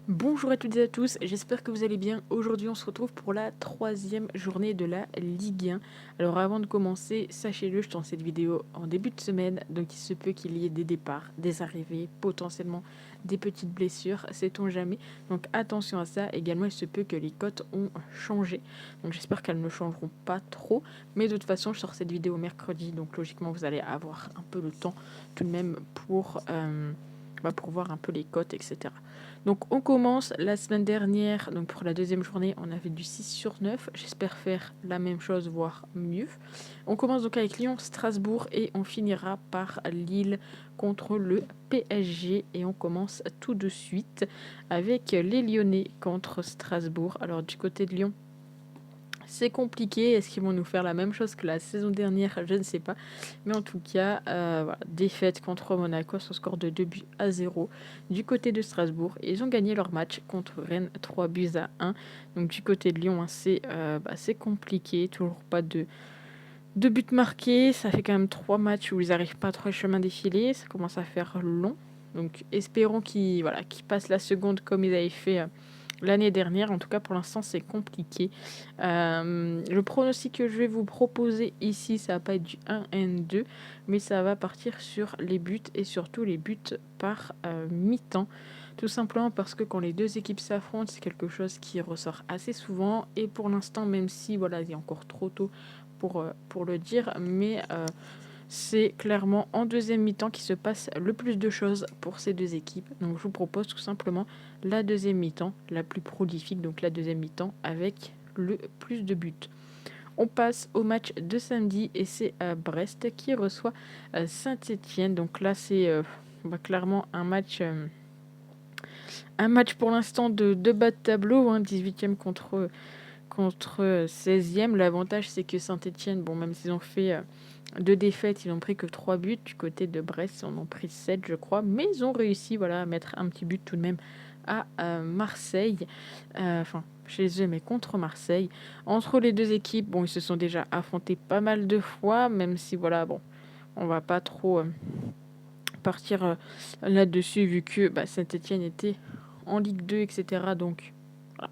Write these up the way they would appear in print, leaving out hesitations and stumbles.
Bonjour à toutes et à tous, j'espère que vous allez bien. Aujourd'hui, on se retrouve pour la troisième journée de la Ligue 1. Alors avant de commencer, sachez-le, je tourne cette vidéo en début de semaine, donc il se peut qu'il y ait des départs, des arrivées, potentiellement des petites blessures, sait-on jamais. Donc attention à ça. Également, il se peut que les cotes ont changé, donc j'espère qu'elles ne changeront pas trop. Mais de toute façon, je sors cette vidéo mercredi, donc logiquement, vous allez avoir un peu le temps tout de même pour voir un peu les cotes, etc. Donc on commence la semaine dernière, donc pour la deuxième journée, on avait du 6/9. J'espère faire la même chose, voire mieux. On commence donc avec Lyon-Strasbourg et on finira par Lille contre le PSG. Et on commence tout de suite avec les Lyonnais contre Strasbourg. Alors du côté de Lyon, c'est compliqué. Est-ce qu'ils vont nous faire la même chose que la saison dernière? Je ne sais pas. Mais en tout cas, voilà, défaite contre Monaco sur score de 2-0 du côté de Strasbourg. Et ils ont gagné leur match contre Rennes 3-1. Donc du côté de Lyon, hein, c'est compliqué. Toujours pas de buts marqués. Ça fait quand même 3 matchs où ils n'arrivent pas à trouver le chemin défilé. Ça commence à faire long. Donc espérons qu'ils passent la seconde comme ils avaient fait l'année dernière. En tout cas, pour l'instant, c'est compliqué. Le pronostic que je vais vous proposer ici, ça va pas être du 1-2, mais ça va partir sur les buts et surtout les buts par mi-temps. Tout simplement parce que quand les deux équipes s'affrontent, c'est quelque chose qui ressort assez souvent. Et pour l'instant, même si voilà, il est encore trop tôt pour le dire, mais c'est clairement en deuxième mi-temps qu'il se passe le plus de choses pour ces deux équipes. Donc je vous propose tout simplement la deuxième mi-temps, la plus prolifique, donc la deuxième mi-temps avec le plus de buts. On passe au match de samedi et c'est Brest qui reçoit Saint-Étienne. Donc là c'est clairement un match pour l'instant de bas de tableau, hein, 18e contre 16e. L'avantage c'est que Saint-Étienne, bon même s'ils ont fait 2 défaites, ils n'ont pris que 3 buts. Du côté de Brest, ils en ont pris 7, je crois. Mais ils ont réussi à mettre un petit but tout de même à Marseille. Enfin, chez eux, mais contre Marseille. Entre les deux équipes, bon, ils se sont déjà affrontés pas mal de fois, même si, bon, on va pas trop partir là-dessus, vu que Saint-Etienne était en Ligue 2, etc. Donc, voilà,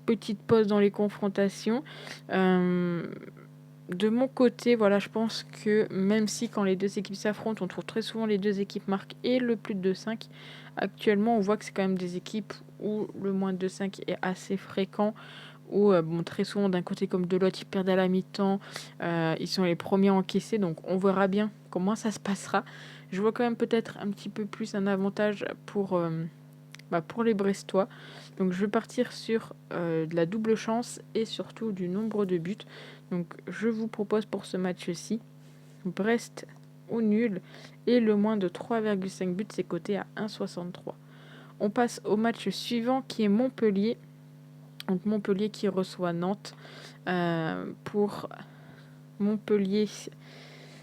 petite pause dans les confrontations. Euh, de mon côté, voilà, je pense que même si quand les deux équipes s'affrontent, on trouve très souvent les deux équipes marquent et le plus de 5, actuellement on voit que c'est quand même des équipes où le moins de 5 est assez fréquent, où très souvent d'un côté comme de l'autre ils perdent à la mi-temps, ils sont les premiers à encaisser, donc on verra bien comment ça se passera. Je vois quand même peut-être un petit peu plus un avantage pour les Brestois. Donc je vais partir sur de la double chance et surtout du nombre de buts. Donc je vous propose pour ce match-ci Brest au nul et le moins de 3,5 buts, c'est coté à 1,63. On passe au match suivant qui est Montpellier. Donc Montpellier qui reçoit Nantes. Pour Montpellier,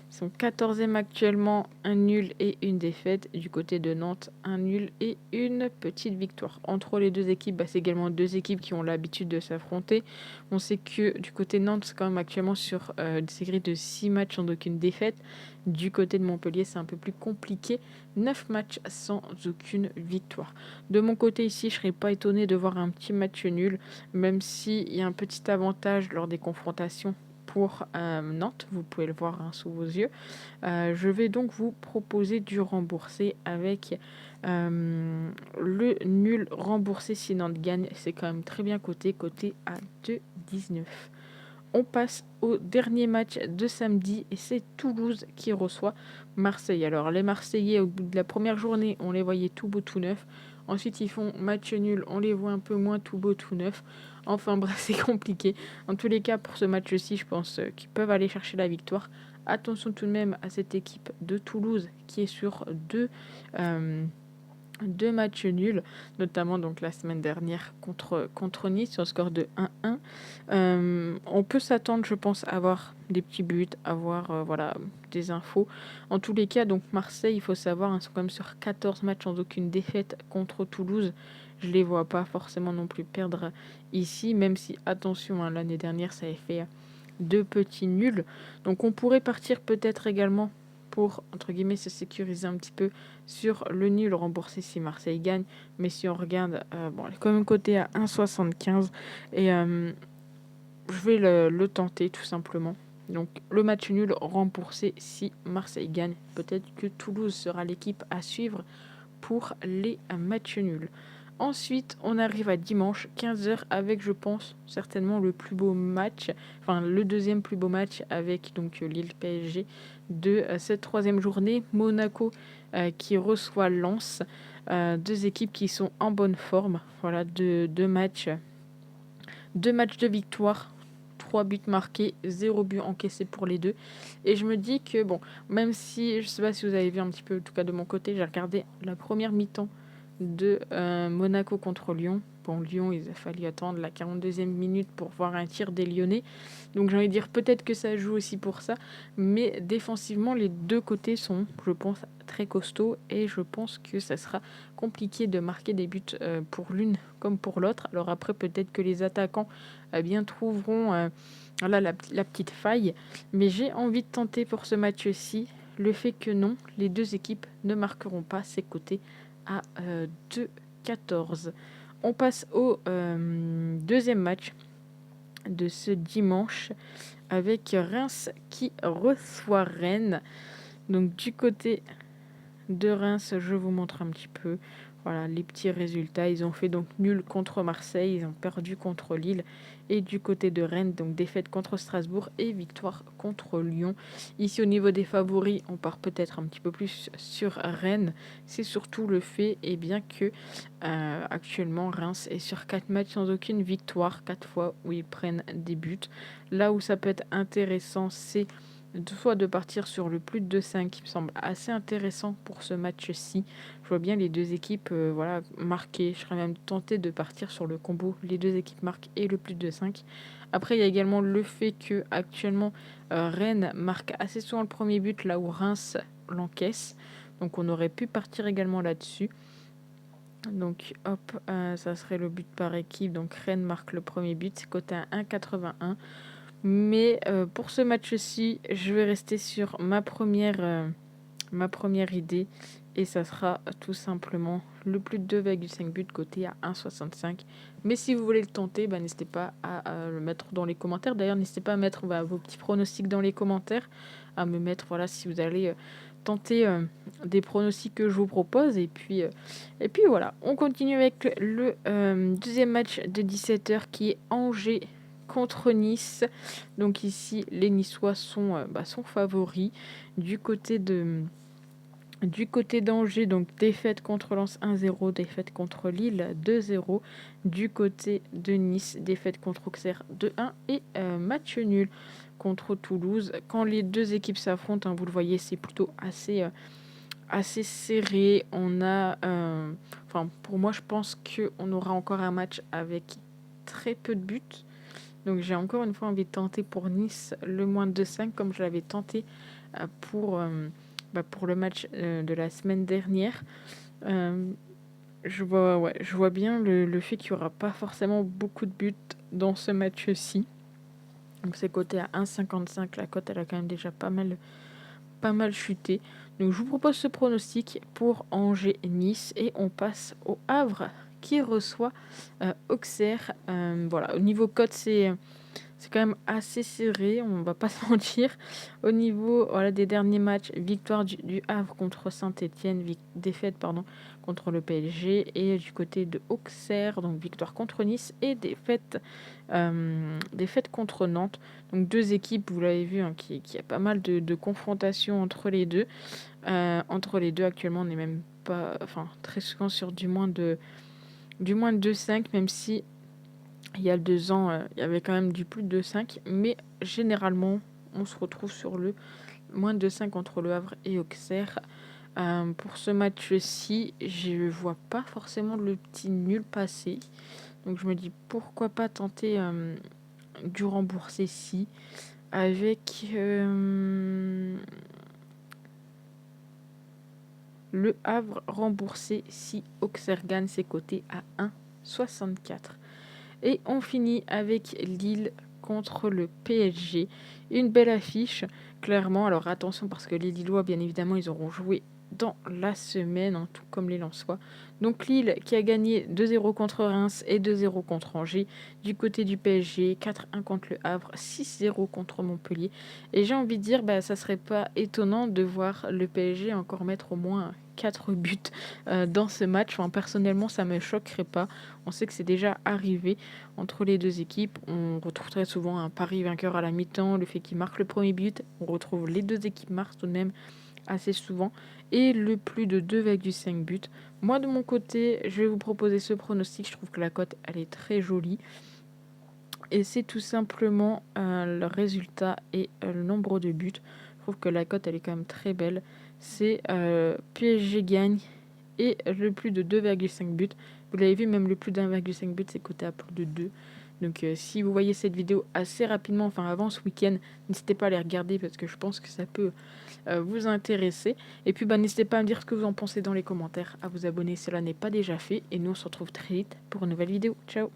son 14e actuellement, un nul et une défaite. Du côté de Nantes, un nul et une petite victoire. Entre les deux équipes, c'est également deux équipes qui ont l'habitude de s'affronter. On sait que du côté de Nantes, c'est quand même actuellement sur des grilles de 6 matchs sans aucune défaite. Du côté de Montpellier, c'est un peu plus compliqué. 9 matchs sans aucune victoire. De mon côté ici, je ne serais pas étonné de voir un petit match nul, même s'il y a un petit avantage lors des confrontations pour Nantes, vous pouvez le voir sous vos yeux. Je vais donc vous proposer du remboursé avec le nul remboursé si Nantes gagne. C'est quand même très bien coté à 2,19. On passe au dernier match de samedi et c'est Toulouse qui reçoit Marseille. Alors les Marseillais, au bout de la première journée, on les voyait tout beau tout neuf. Ensuite, ils font match nul, on les voit un peu moins tout beau tout neuf. Enfin bref, c'est compliqué. En tous les cas, pour ce match-ci, je pense qu'ils peuvent aller chercher la victoire. Attention tout de même à cette équipe de Toulouse qui est sur deux matchs nuls, notamment donc la semaine dernière contre Nice sur le score de 1-1. On peut s'attendre, je pense, à avoir des petits buts, à avoir des infos. En tous les cas, donc Marseille, il faut savoir, ils sont quand même sur 14 matchs sans aucune défaite contre Toulouse. Je les vois pas forcément non plus perdre ici, même si, attention, l'année dernière, ça avait fait deux petits nuls. Donc on pourrait partir peut-être également pour, entre guillemets, se sécuriser un petit peu sur le nul remboursé si Marseille gagne. Mais si on regarde, bon, elle est quand même cotée à 1,75 et je vais le tenter tout simplement. Donc le match nul remboursé si Marseille gagne. Peut-être que Toulouse sera l'équipe à suivre pour les matchs nuls. Ensuite, on arrive à dimanche 15h avec, je pense, certainement le plus beau match, enfin le deuxième plus beau match avec donc Lille PSG de cette troisième journée. Monaco qui reçoit Lens, deux équipes qui sont en bonne forme. Voilà, deux matchs de victoire. 3 buts marqués, 0 but encaissé pour les deux. Et je me dis que, bon, même si, je sais pas si vous avez vu un petit peu, en tout cas de mon côté, j'ai regardé la première mi-temps de Monaco contre Lyon. Bon, Lyon, il a fallu attendre la 42e minute pour voir un tir des Lyonnais. Donc j'ai envie de dire peut-être que ça joue aussi pour ça. Mais défensivement, les deux côtés sont, je pense, très costauds. Et je pense que ça sera compliqué de marquer des buts pour l'une comme pour l'autre. Alors après, peut-être que les attaquants bien trouveront voilà, la petite faille. Mais j'ai envie de tenter pour ce match-ci le fait que non, les deux équipes ne marqueront pas ses côtés à 2,14. On passe au deuxième match de ce dimanche avec Reims qui reçoit Rennes. Donc du côté de Reims, je vous montre un petit peu voilà, les petits résultats. Ils ont fait donc nul contre Marseille, ils ont perdu contre Lille. Et du côté de Rennes, donc défaite contre Strasbourg et victoire contre Lyon. Ici, au niveau des favoris, on part peut-être un petit peu plus sur Rennes. C'est surtout le fait bien que actuellement, Reims est sur 4 matchs sans aucune victoire, 4 fois où ils prennent des buts. Là où ça peut être intéressant, c'est soit de partir sur le plus de 2,5 qui me semble assez intéressant pour ce match-ci. Je vois bien les deux équipes voilà, marquer. Je serais même tenté de partir sur le combo les deux équipes marquent et le plus de 5. Après, il y a également le fait que actuellement Rennes marque assez souvent le premier but là où Reims l'encaisse. Donc on aurait pu partir également là-dessus. Donc hop, ça serait le but par équipe. Donc Rennes marque le premier but, c'est coté à 1,81. Mais pour ce match-ci, je vais rester sur ma première idée. Et ça sera tout simplement le plus de 2,5 buts coté à 1,65. Mais si vous voulez le tenter, n'hésitez pas à le mettre dans les commentaires. D'ailleurs, n'hésitez pas à mettre vos petits pronostics dans les commentaires. À me mettre, voilà, si vous allez tenter des pronostics que je vous propose. Et puis voilà, on continue avec le deuxième match de 17h qui est Angers contre Nice. Donc ici, les Niçois sont favoris. Du côté d'Angers, donc défaite contre Lens 1-0, défaite contre Lille 2-0. Du côté de Nice, défaite contre Auxerre 2-1 et match nul contre Toulouse. Quand les deux équipes s'affrontent, vous le voyez, c'est plutôt assez serré. On a, pour moi, je pense qu'on aura encore un match avec très peu de buts. Donc j'ai encore une fois envie de tenter pour Nice le moins de 5 comme je l'avais tenté pour le match de la semaine dernière. Je vois bien le fait qu'il n'y aura pas forcément beaucoup de buts dans ce match-ci. Donc c'est coté à 1,55. La cote elle a quand même déjà pas mal chuté. Donc je vous propose ce pronostic pour Angers-Nice et on passe au Havre qui reçoit Auxerre. Voilà, au niveau cote c'est quand même assez serré, on va pas se mentir. Au niveau des derniers matchs, victoire du Havre contre Saint-Etienne, défaite contre le PSG. Et du côté de Auxerre, donc victoire contre Nice et défaite contre Nantes. Donc deux équipes, vous l'avez vu, qui a pas mal de confrontations entre les deux. Actuellement, on n'est même pas, très souvent sur du moins de 2,5, même si il y a 2 ans, il y avait quand même du plus de 5, mais généralement, on se retrouve sur le moins de 5 entre Le Havre et Auxerre. Pour ce match-ci, je ne vois pas forcément le petit nul passer. Donc je me dis pourquoi pas tenter du remboursé-ci avec Le Havre remboursé si Auxerre gagne ses côtés à 1,64. Et on finit avec Lille contre le PSG. Une belle affiche, clairement. Alors attention parce que les Lillois, bien évidemment, ils auront joué dans la semaine, hein, tout comme les Lensois. Donc Lille qui a gagné 2-0 contre Reims et 2-0 contre Angers. Du côté du PSG, 4-1 contre le Havre, 6-0 contre Montpellier. Et j'ai envie de dire, ça serait pas étonnant de voir le PSG encore mettre au moins 4 buts dans ce match. Enfin, personnellement, ça me choquerait pas. On sait que c'est déjà arrivé entre les deux équipes. On retrouve très souvent un pari vainqueur à la mi-temps, le fait qu'il marque le premier but. On retrouve les deux équipes marquent tout de même assez souvent et le plus de 2,5 buts. Moi de mon côté, je vais vous proposer ce pronostic. Je trouve que la cote elle est très jolie et c'est tout simplement le résultat et le nombre de buts. Je trouve que la cote elle est quand même très belle. C'est PSG gagne et le plus de 2,5 buts. Vous l'avez vu, même le plus d'1,5 but c'est coté à plus de 2. Donc si vous voyez cette vidéo assez rapidement, enfin avant ce week-end, n'hésitez pas à les regarder parce que je pense que ça peut vous intéresser. Et puis n'hésitez pas à me dire ce que vous en pensez dans les commentaires, à vous abonner si cela n'est pas déjà fait. Et nous on se retrouve très vite pour une nouvelle vidéo. Ciao!